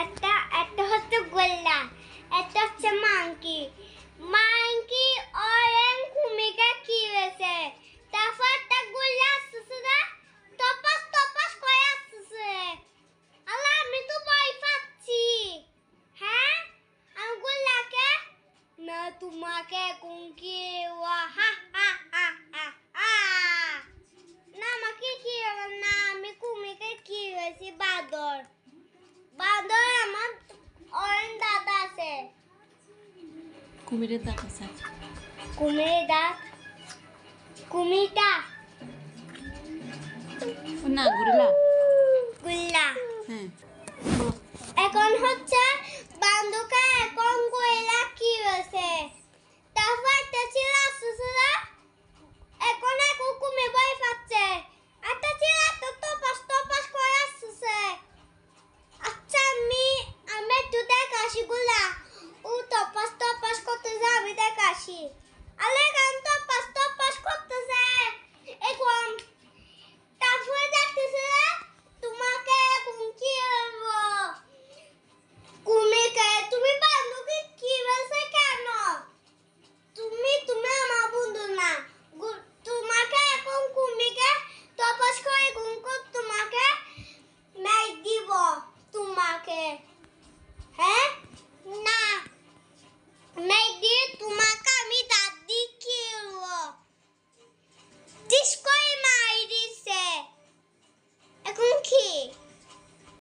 একটা একটা হচ্ছে গোল্লা, একটা হচ্ছে মাংকি। মাংকি অরেন কুমিকা কি হয়েছে? তারপর একটা গোল্লা আসছে না, তপাস তপাস করে আসছে। আল্লাহ, আমি তো ভয় পাচ্ছি। হ্যাঁ, আমি গোল্লাকে না তোমাকে কুংকি ওয়া হা হা হা হা হা। না আমাকে কি হলো না, আমি কুমিকে কি হয়েছি? বাদর বাদর আমার অরেন দাদা আছে। কুমিরের দাঁত আছে। কুমিরের দাঁত, কুমিরটা ও না, গরিলা। গুল্লা। হ্যাঁ, বলো।